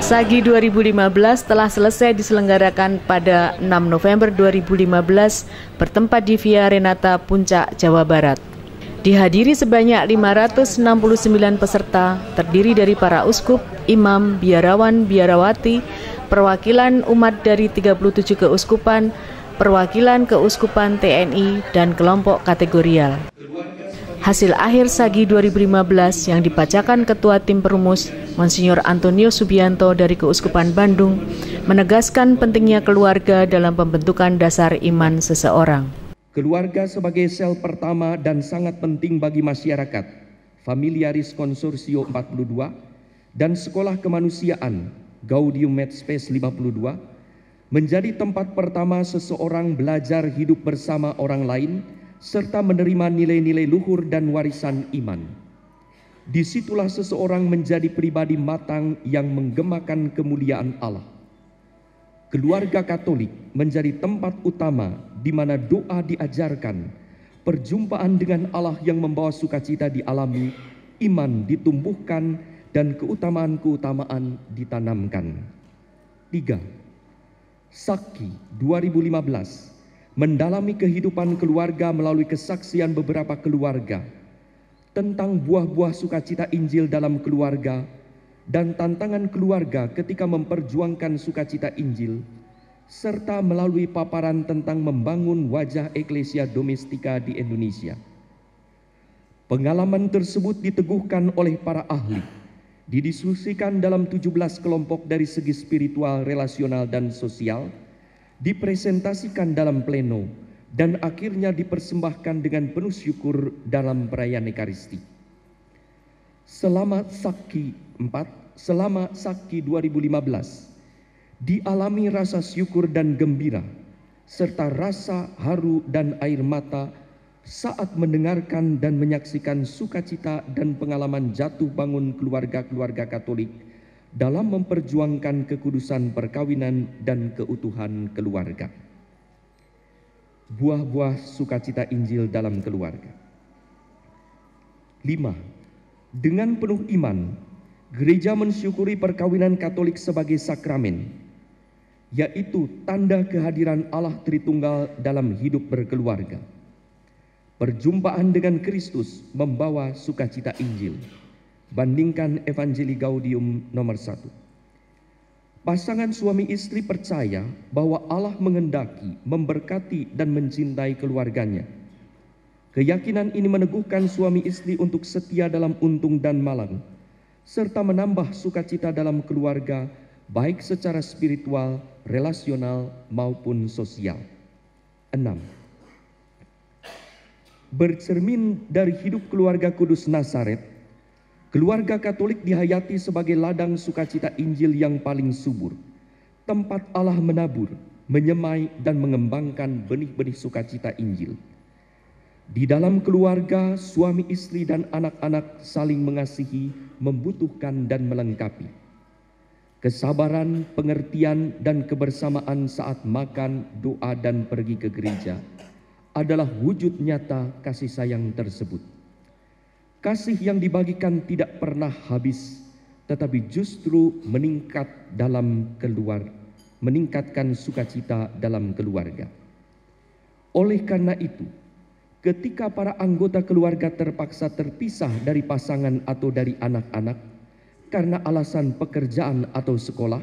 Sagi 2015 telah selesai diselenggarakan pada 6 November 2015 bertempat di Via Renata, Puncak, Jawa Barat. Dihadiri sebanyak 569 peserta, terdiri dari para uskup, imam, biarawan, biarawati, perwakilan umat dari 37 keuskupan, perwakilan keuskupan TNI, dan kelompok kategorial. Hasil akhir Sagi 2015 yang dibacakan Ketua Tim Perumus, Monsinyur Antonio Subianto dari Keuskupan Bandung, menegaskan pentingnya keluarga dalam pembentukan dasar iman seseorang. Keluarga sebagai sel pertama dan sangat penting bagi masyarakat, Familiaris Consortio 42, dan Sekolah Kemanusiaan, Gaudium et Spes 52, menjadi tempat pertama seseorang belajar hidup bersama orang lain, serta menerima nilai-nilai luhur dan warisan iman. Disitulah seseorang menjadi pribadi matang yang menggemakan kemuliaan Allah. Keluarga Katolik menjadi tempat utama di mana doa diajarkan, perjumpaan dengan Allah yang membawa sukacita dialami, iman ditumbuhkan, dan keutamaan-keutamaan ditanamkan. 3. Saki 2015 mendalami kehidupan keluarga melalui kesaksian beberapa keluarga tentang buah-buah sukacita Injil dalam keluarga dan tantangan keluarga ketika memperjuangkan sukacita Injil, serta melalui paparan tentang membangun wajah Eklesia Domestika di Indonesia. Pengalaman tersebut diteguhkan oleh para ahli, didiskusikan dalam 17 kelompok dari segi spiritual, relasional, dan sosial, dipresentasikan dalam pleno, dan akhirnya dipersembahkan dengan penuh syukur dalam perayaan Ekaristi. Selama Saki 2015, dialami rasa syukur dan gembira, serta rasa haru dan air mata saat mendengarkan dan menyaksikan sukacita dan pengalaman jatuh bangun keluarga-keluarga Katolik dalam memperjuangkan kekudusan perkawinan dan keutuhan keluarga. Buah-buah sukacita Injil dalam keluarga. 5. Dengan penuh iman, gereja mensyukuri perkawinan Katolik sebagai sakramen, yaitu tanda kehadiran Allah Tritunggal dalam hidup berkeluarga. Perjumpaan dengan Kristus membawa sukacita Injil. Bandingkan Evangelii Gaudium nomor 1. Pasangan suami istri percaya bahwa Allah mengendaki, memberkati, dan mencintai keluarganya. Keyakinan ini meneguhkan suami istri untuk setia dalam untung dan malang, serta menambah sukacita dalam keluarga, baik secara spiritual, relasional, maupun sosial. 6. Bercermin dari hidup keluarga kudus Nazaret, keluarga Katolik dihayati sebagai ladang sukacita Injil yang paling subur, tempat Allah menabur, menyemai, dan mengembangkan benih-benih sukacita Injil. Di dalam keluarga, suami istri dan anak-anak saling mengasihi, membutuhkan, dan melengkapi. Kesabaran, pengertian, dan kebersamaan saat makan, doa, dan pergi ke gereja adalah wujud nyata kasih sayang tersebut. Kasih yang dibagikan tidak pernah habis, tetapi justru meningkatkan sukacita dalam keluarga. Oleh karena itu, ketika para anggota keluarga terpaksa terpisah dari pasangan atau dari anak-anak karena alasan pekerjaan atau sekolah,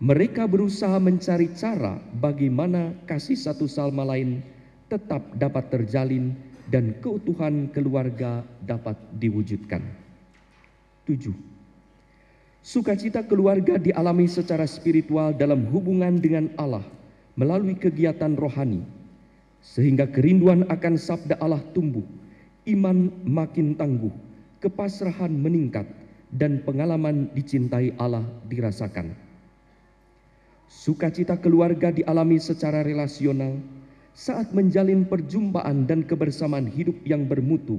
mereka berusaha mencari cara bagaimana kasih satu sama lain tetap dapat terjalin dan keutuhan keluarga dapat diwujudkan. 7. Sukacita keluarga dialami secara spiritual dalam hubungan dengan Allah melalui kegiatan rohani, sehingga kerinduan akan sabda Allah tumbuh, iman makin tangguh, kepasrahan meningkat, dan pengalaman dicintai Allah dirasakan. Sukacita keluarga dialami secara relasional saat menjalin perjumpaan dan kebersamaan hidup yang bermutu,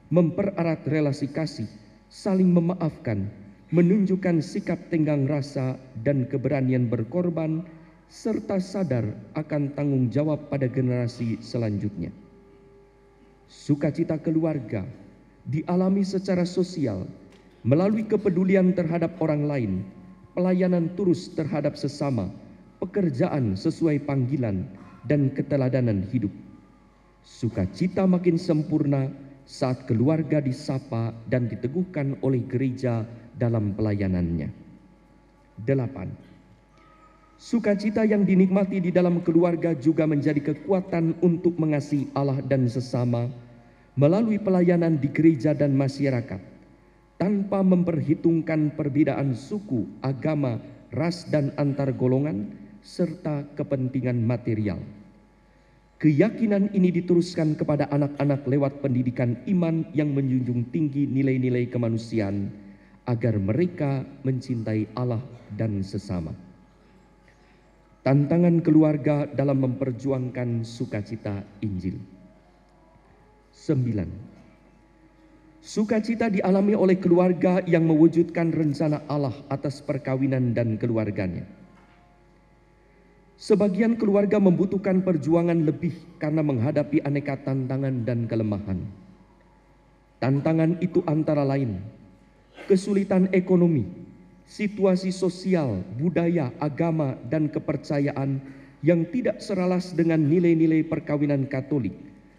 mempererat relasi kasih, saling memaafkan, menunjukkan sikap tenggang rasa dan keberanian berkorban, serta sadar akan tanggung jawab pada generasi selanjutnya. Sukacita keluarga dialami secara sosial melalui kepedulian terhadap orang lain, pelayanan tulus terhadap sesama, pekerjaan sesuai panggilan, dan keteladanan hidup. Sukacita makin sempurna saat keluarga disapa dan diteguhkan oleh gereja dalam pelayanannya. 8. Sukacita yang dinikmati di dalam keluarga juga menjadi kekuatan untuk mengasihi Allah dan sesama melalui pelayanan di gereja dan masyarakat, tanpa memperhitungkan perbedaan suku, agama, ras, dan antar golongan, serta kepentingan material. Keyakinan ini diteruskan kepada anak-anak lewat pendidikan iman yang menjunjung tinggi nilai-nilai kemanusiaan, agar mereka mencintai Allah dan sesama. Tantangan keluarga dalam memperjuangkan sukacita Injil. 9. Sukacita dialami oleh keluarga yang mewujudkan rencana Allah atas perkawinan dan keluarganya. Sebagian keluarga membutuhkan perjuangan lebih karena menghadapi aneka tantangan dan kelemahan. Tantangan itu antara lain kesulitan ekonomi, situasi sosial, budaya, agama, dan kepercayaan yang tidak selaras dengan nilai-nilai perkawinan Katolik,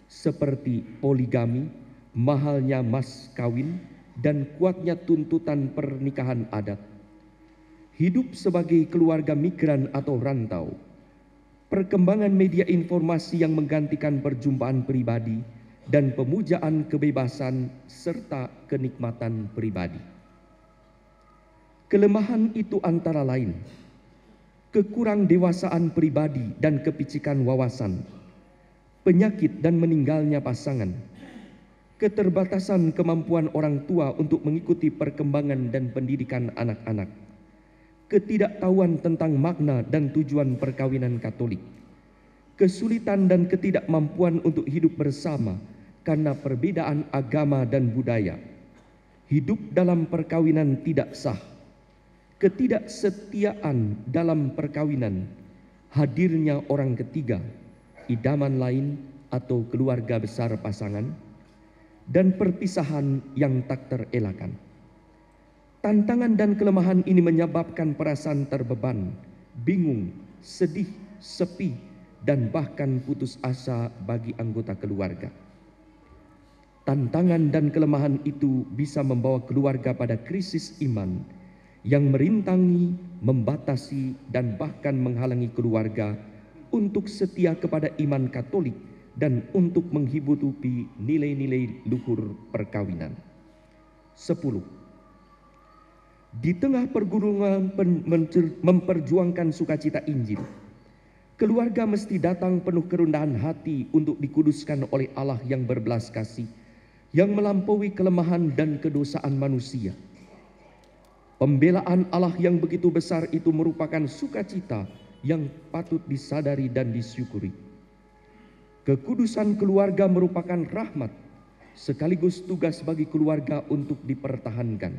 seperti poligami, mahalnya mas kawin, dan kuatnya tuntutan pernikahan adat. Hidup sebagai keluarga migran atau rantau, perkembangan media informasi yang menggantikan perjumpaan pribadi, dan pemujaan kebebasan serta kenikmatan pribadi. Kelemahan itu antara lain kekurang dewasaan pribadi dan kepicikan wawasan, penyakit dan meninggalnya pasangan, keterbatasan kemampuan orang tua untuk mengikuti perkembangan dan pendidikan anak-anak, ketidaktahuan tentang makna dan tujuan perkawinan Katolik, kesulitan dan ketidakmampuan untuk hidup bersama karena perbedaan agama dan budaya, hidup dalam perkawinan tidak sah, ketidaksetiaan dalam perkawinan, hadirnya orang ketiga, idaman lain atau keluarga besar pasangan, dan perpisahan yang tak terelakkan. Tantangan dan kelemahan ini menyebabkan perasaan terbeban, bingung, sedih, sepi, dan bahkan putus asa bagi anggota keluarga. Tantangan dan kelemahan itu bisa membawa keluarga pada krisis iman yang merintangi, membatasi, dan bahkan menghalangi keluarga untuk setia kepada iman Katolik dan untuk menghidupi nilai-nilai luhur perkawinan. 10. Di tengah pergumulan memperjuangkan sukacita Injil, keluarga mesti datang penuh kerendahan hati untuk dikuduskan oleh Allah yang berbelas kasih, yang melampaui kelemahan dan kedosaan manusia. Pembelaan Allah yang begitu besar itu merupakan sukacita yang patut disadari dan disyukuri. Kekudusan keluarga merupakan rahmat, sekaligus tugas bagi keluarga untuk dipertahankan.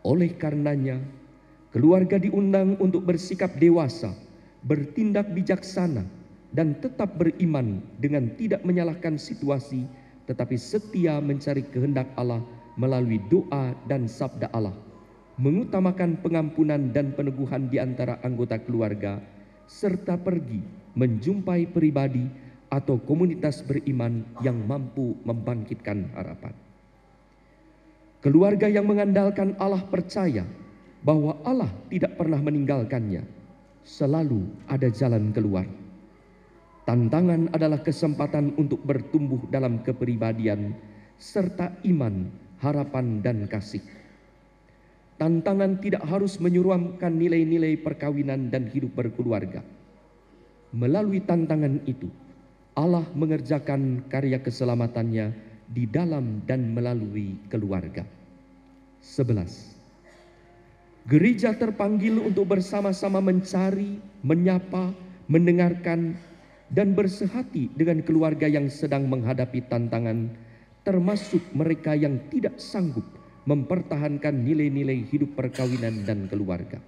Oleh karenanya, keluarga diundang untuk bersikap dewasa, bertindak bijaksana, dan tetap beriman dengan tidak menyalahkan situasi, tetapi setia mencari kehendak Allah melalui doa dan sabda Allah, mengutamakan pengampunan dan peneguhan di antara anggota keluarga, serta pergi menjumpai pribadi atau komunitas beriman yang mampu membangkitkan harapan. Keluarga yang mengandalkan Allah percaya bahwa Allah tidak pernah meninggalkannya, selalu ada jalan keluar. Tantangan adalah kesempatan untuk bertumbuh dalam kepribadian serta iman, harapan, dan kasih. Tantangan tidak harus menyuramkan nilai-nilai perkawinan dan hidup berkeluarga. Melalui tantangan itu, Allah mengerjakan karya keselamatannya di dalam dan melalui keluarga. 11. Gereja terpanggil untuk bersama-sama mencari, menyapa, mendengarkan, dan bersehati dengan keluarga yang sedang menghadapi tantangan, termasuk mereka yang tidak sanggup mempertahankan nilai-nilai hidup perkawinan dan keluarga.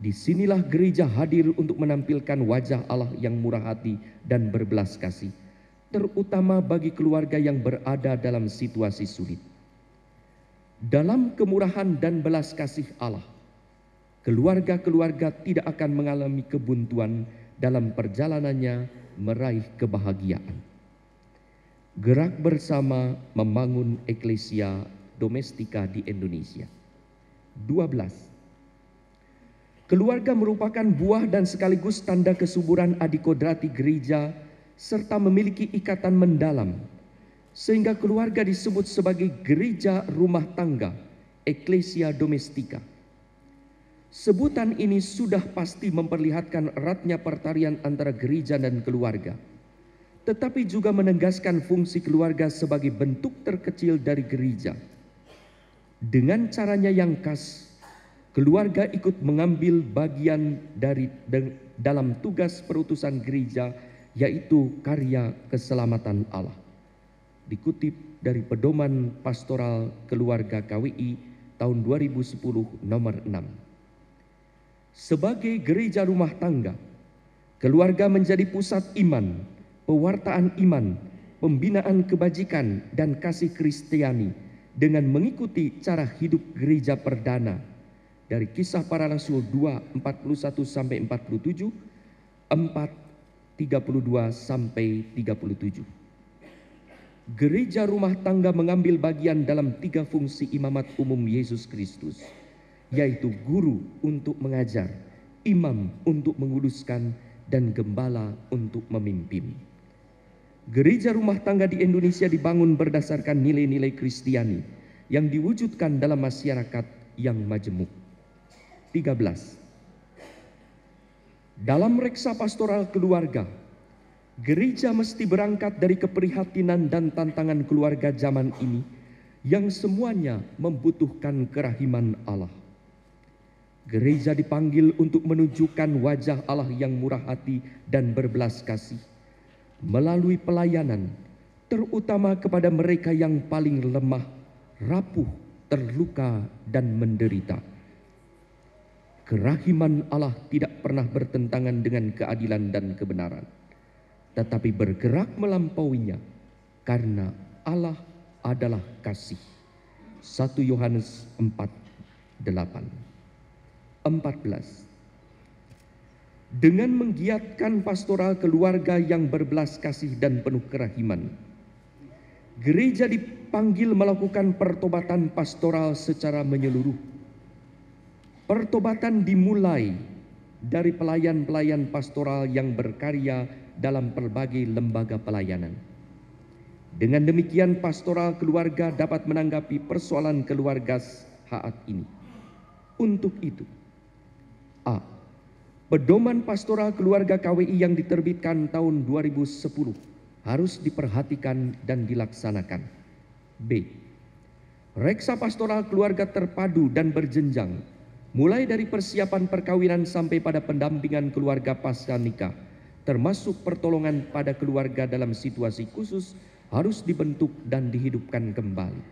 Disinilah gereja hadir untuk menampilkan wajah Allah yang murah hati dan berbelas kasih, terutama bagi keluarga yang berada dalam situasi sulit. Dalam kemurahan dan belas kasih Allah, keluarga-keluarga tidak akan mengalami kebuntuan dalam perjalanannya meraih kebahagiaan. Gerak bersama membangun eklesia domestika di Indonesia. 12. Keluarga merupakan buah dan sekaligus tanda kesuburan adikodrati gereja serta memiliki ikatan mendalam, sehingga keluarga disebut sebagai gereja rumah tangga, eklesia domestika. Sebutan ini sudah pasti memperlihatkan eratnya pertalian antara gereja dan keluarga, tetapi juga menegaskan fungsi keluarga sebagai bentuk terkecil dari gereja. Dengan caranya yang khas, keluarga ikut mengambil bagian dalam tugas perutusan gereja, yaitu karya keselamatan Allah. Dikutip dari Pedoman Pastoral Keluarga KWI tahun 2010 nomor 6. Sebagai gereja rumah tangga, keluarga menjadi pusat iman, pewartaan iman, pembinaan kebajikan dan kasih Kristiani dengan mengikuti cara hidup gereja perdana dari Kisah Para Rasul 2, 41 sampai 47, 4, 32 sampai 37. Gereja rumah tangga mengambil bagian dalam 3 fungsi imamat umum Yesus Kristus, yaitu guru untuk mengajar, imam untuk menguduskan, dan gembala untuk memimpin. Gereja rumah tangga di Indonesia dibangun berdasarkan nilai-nilai Kristiani yang diwujudkan dalam masyarakat yang majemuk. 13. Dalam reksa pastoral keluarga, gereja mesti berangkat dari keprihatinan dan tantangan keluarga zaman ini yang semuanya membutuhkan kerahiman Allah. Gereja dipanggil untuk menunjukkan wajah Allah yang murah hati dan berbelas kasih melalui pelayanan, terutama kepada mereka yang paling lemah, rapuh, terluka, dan menderita. Kerahiman Allah tidak pernah bertentangan dengan keadilan dan kebenaran, tetapi bergerak melampauinya karena Allah adalah kasih. 1 Yohanes 4:8. 14. Dengan menggiatkan pastoral keluarga yang berbelas kasih dan penuh kerahiman, gereja dipanggil melakukan pertobatan pastoral secara menyeluruh. Pertobatan dimulai dari pelayan-pelayan pastoral yang berkarya dalam berbagai lembaga pelayanan. Dengan demikian, pastoral keluarga dapat menanggapi persoalan keluarga saat ini. Untuk itu, A. Pedoman Pastoral Keluarga KWI yang diterbitkan tahun 2010 harus diperhatikan dan dilaksanakan. B. Reksa pastoral keluarga terpadu dan berjenjang, mulai dari persiapan perkawinan sampai pada pendampingan keluarga pasca nikah, termasuk pertolongan pada keluarga dalam situasi khusus, harus dibentuk dan dihidupkan kembali.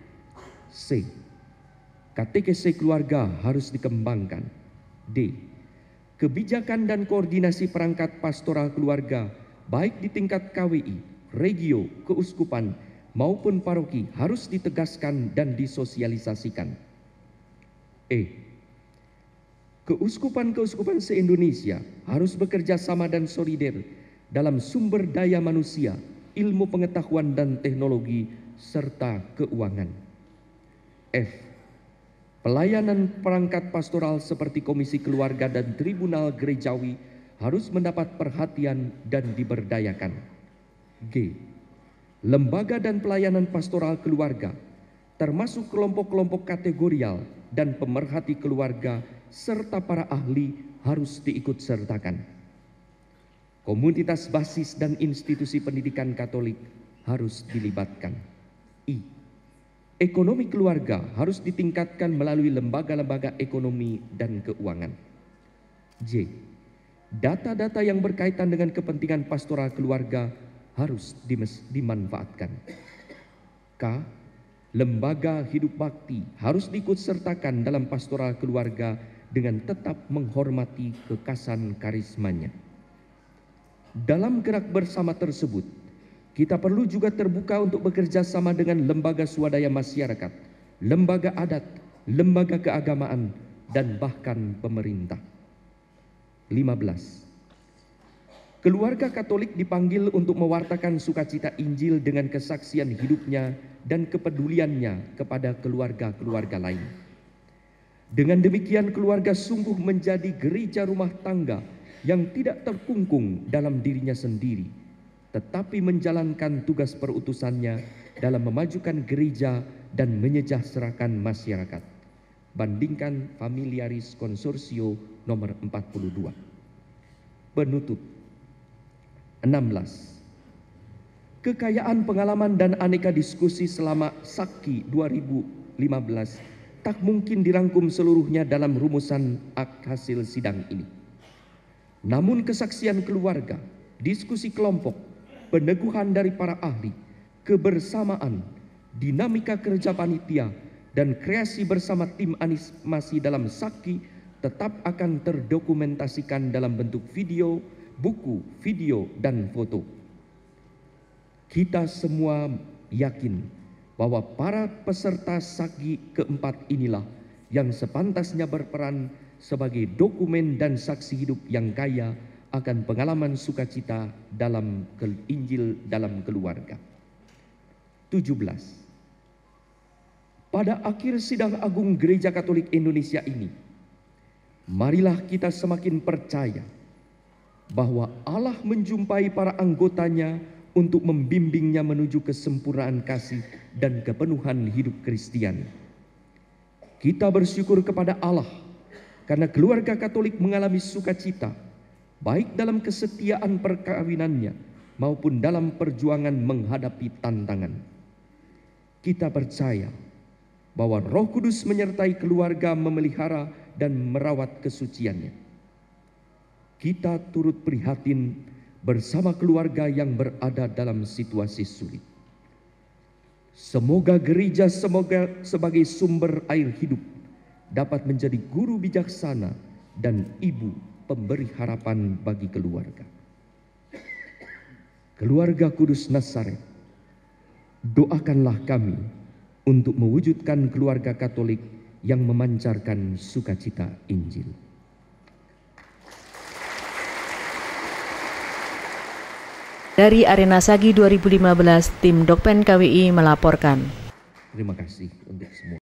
C. Katekese keluarga harus dikembangkan. D. Kebijakan dan koordinasi perangkat pastoral keluarga, baik di tingkat KWI, regio, keuskupan, maupun paroki harus ditegaskan dan disosialisasikan. E. Keuskupan-keuskupan se-Indonesia harus bekerja sama dan solider dalam sumber daya manusia, ilmu pengetahuan dan teknologi, serta keuangan. F. Pelayanan perangkat pastoral seperti komisi keluarga dan tribunal gerejawi harus mendapat perhatian dan diberdayakan. G. Lembaga dan pelayanan pastoral keluarga, termasuk kelompok-kelompok kategorial dan pemerhati keluarga, serta para ahli harus diikut sertakan. Komunitas basis dan institusi pendidikan Katolik harus dilibatkan. I. Ekonomi keluarga harus ditingkatkan melalui lembaga-lembaga ekonomi dan keuangan. J. Data-data yang berkaitan dengan kepentingan pastoral keluarga harus dimanfaatkan. K. Lembaga hidup bakti harus diikutsertakan dalam pastoral keluarga dengan tetap menghormati kekasan karismanya. Dalam gerak bersama tersebut, kita perlu juga terbuka untuk bekerja sama dengan lembaga swadaya masyarakat, lembaga adat, lembaga keagamaan, dan bahkan pemerintah. 15. Keluarga Katolik dipanggil untuk mewartakan sukacita Injil dengan kesaksian hidupnya dan kepeduliannya kepada keluarga-keluarga lain. Dengan demikian keluarga sungguh menjadi gereja rumah tangga yang tidak terkungkung dalam dirinya sendiri, tetapi menjalankan tugas perutusannya dalam memajukan gereja dan menyejahterakan masyarakat. Bandingkan Familiaris Consortio nomor 42. Penutup. 16. Kekayaan pengalaman dan aneka diskusi selama Sakki 2015 tak mungkin dirangkum seluruhnya dalam rumusan hasil sidang ini. Namun kesaksian keluarga, diskusi kelompok, peneguhan dari para ahli, kebersamaan, dinamika kerja panitia, dan kreasi bersama tim animasi dalam Sakki tetap akan terdokumentasikan dalam bentuk video, buku, video, dan foto. Kita semua yakin bahwa para peserta Sakki keempat inilah yang sepantasnya berperan sebagai dokumen dan saksi hidup yang kaya akan pengalaman sukacita dalam Injil dalam keluarga. 17. Pada akhir sidang agung Gereja Katolik Indonesia ini, marilah kita semakin percaya bahwa Allah menjumpai para anggotanya untuk membimbingnya menuju kesempurnaan kasih dan kepenuhan hidup Kristiani. Kita bersyukur kepada Allah karena keluarga Katolik mengalami sukacita, baik dalam kesetiaan perkawinannya maupun dalam perjuangan menghadapi tantangan. Kita percaya bahwa Roh Kudus menyertai keluarga memelihara dan merawat kesuciannya. Kita turut prihatin bersama keluarga yang berada dalam situasi sulit. Semoga gereja sebagai sumber air hidup dapat menjadi guru bijaksana dan ibu pemberi harapan bagi keluarga. Keluarga Kudus Nazaret, doakanlah kami untuk mewujudkan keluarga Katolik yang memancarkan sukacita Injil. Dari Arena Sagi 2015, tim Dokpen KWI melaporkan. Terima kasih untuk semua.